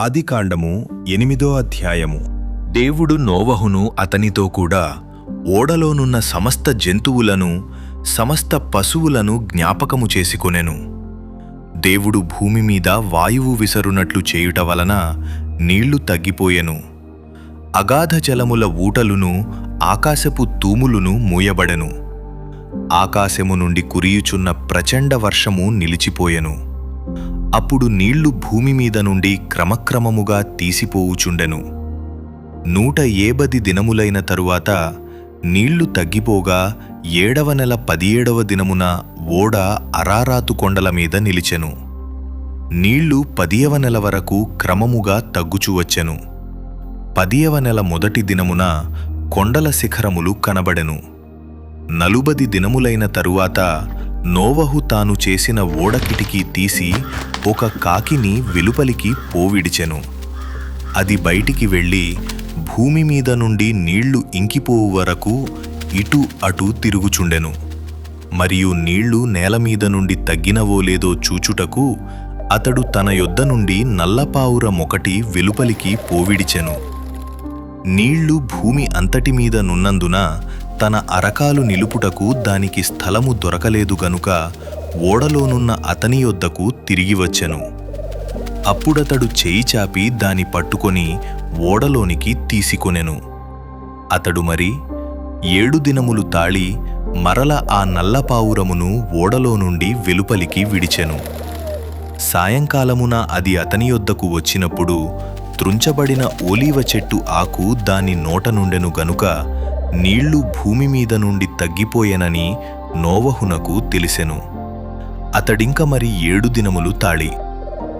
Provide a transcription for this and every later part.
ఆదికాండము 8వ అధ్యాయము. దేవుడు నోవహును అతనితో కూడా ఓడలోనున్న సమస్త జంతువులను సమస్త పశువులను జ్ఞాపకము చేసుకొనెను. దేవుడు భూమి మీద వాయువు విసరునట్లు చేయుట వలన నీళ్లు తగ్గిపోయెను. అగాధ జలముల ఊటలును ఆకాశపు తూములును మూయబడెను. ఆకాశము నుండి కురియుచున్న ప్రచండ వర్షము నిలిచిపోయెను. అప్పుడు నీళ్లు భూమి మీద నుండి క్రమక్రమముగా తీసిపోవుచుండెను. 180 దినములైన తరువాత నీళ్లు తగ్గిపోగా 7వ నెల 17వ దినమున ఓడ అరారాతు కొండల మీద నిలిచెను. నీళ్లు 10వ నెల వరకు క్రమముగా తగ్గుచువచ్చెను. 10వ నెల మొదటి దినమున కొండల శిఖరములు కనబడెను. 40 దినములైన తరువాత నోవహు తాను చేసిన ఓడ కిటికీ తీసి ఒక కాకిని వెలుపలికి పోవిడిచెను. అది బయటికి వెళ్ళి భూమి మీద నుండి నీళ్లు ఇంకిపోవు వరకు ఇటు అటు తిరుగుచుండెను. మరియు నీళ్లు నేల మీద నుండి తగ్గినవో లేదో చూచుటకు అతడు తన యొద్ద నుండి నల్లపావురమొకటి వెలుపలికి పోవిడిచెను. నీళ్లు భూమి అంతటి మీద నున్నందున తన అరకాలు నిలుపుటకు దానికి స్థలము దొరకలేదు గనుక ఓడలోనున్న అతని యొద్దకు తిరిగి వచ్చెను. అప్పుడతడు చేయి చాపి దాని పట్టుకొని ఓడలోనికి తీసుకొనెను. అతడు మరి 7 దినములు తాళి మరల ఆ నల్లపావురమును ఓడలో నుండి వెలుపలికి విడిచెను. సాయంకాలమున అది అతని యొద్దకు వచ్చినప్పుడు త్రుంచబడిన ఓలీవ చెట్టు ఆకు దాని నోట నుండెను గనుక నీళ్లు భూమి మీద నుండి తగ్గిపోయెనని నోవహునకు తెలిసెను. అతడింక మరి 7 దినములు తాళి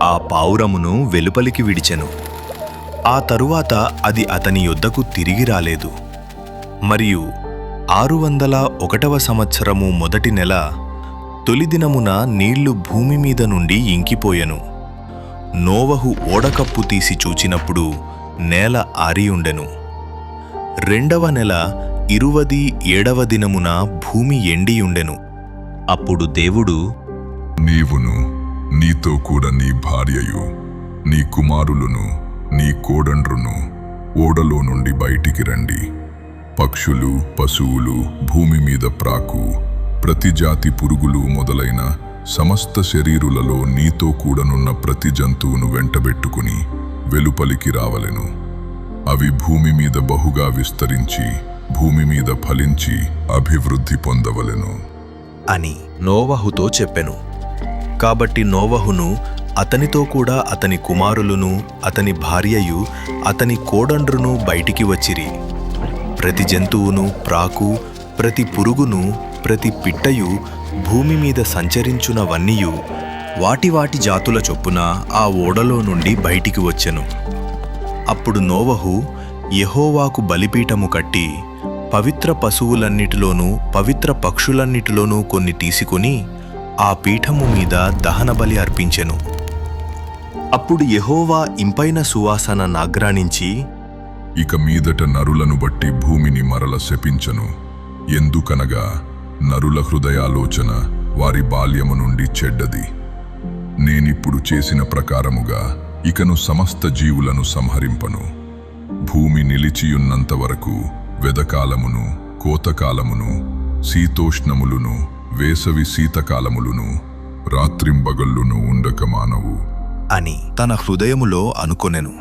ఆ పావురమును వెలుపలికి విడిచెను. ఆ తరువాత అది అతని యొద్దకు తిరిగి రాలేదు. మరియు 601వ సంవత్సరము మొదటి నెల తొలి దినమున నీళ్లు భూమి మీద నుండి ఇంకిపోయెను. నోవహు ఓడకప్పు తీసి చూచినప్పుడు నేల ఆరియుండెను. 2వ నెల 27వ దినమున భూమి ఎండియుండెను. అప్పుడు దేవుడు, నీవును నీతో కూడా నీ భార్యయు నీ కుమారులును నీ కోడండ్రును ఓడలో నుండి బయటికి రండి. పక్షులు పశువులు భూమి మీద ప్రాకు ప్రతి జాతి పురుగులు మొదలైన సమస్త శరీరులలో నీతో కూడనున్న ప్రతి జంతువును వెంటబెట్టుకుని వెలుపలికి రావలెను. అవి భూమి మీద బహుగా విస్తరించి భూమి మీద ఫలించి అభివృద్ధి పొందవలెను అని నోవహుతో చెప్పెను. కాబట్టి నోవహును అతనితో కూడా అతని కుమారులును అతని భార్యయు అతని కోడండ్రును బయటికి వచ్చిరి. ప్రతి జంతువును ప్రాకు ప్రతి పురుగును ప్రతి పిట్టయు భూమి మీద సంచరించునవన్నీయు వాటి వాటి జాతుల చొప్పున ఆ ఓడలో నుండి బయటికి వచ్చెను. అప్పుడు నోవహు యెహోవాకు బలిపీఠము కట్టి పవిత్ర పశువులన్నిటిలోనూ పవిత్ర పక్షులన్నిటిలోనూ కొన్ని తీసుకుని ఆ పీఠము మీద దహనబలి అర్పించెను. అప్పుడు యెహోవా ఇంపైన సువాసన నాగ్రాణించి, ఇక మీదట నరులను బట్టి భూమిని మరల శపించను. ఎందుకనగా నరుల హృదయాలోచన వారి బాల్యము నుండి చెడ్డది. నేనిప్పుడు చేసిన ప్రకారముగా ఇకను సమస్త జీవులను సంహరింపను. భూమి నిలిచియున్నంత వరకు వెదకాలమును కోతకాలమును శీతోష్ణములును వేసవి శీతకాలములును రాత్రింబగళ్ళును ఉండక మానవు అని తన హృదయములో అనుకొనెను.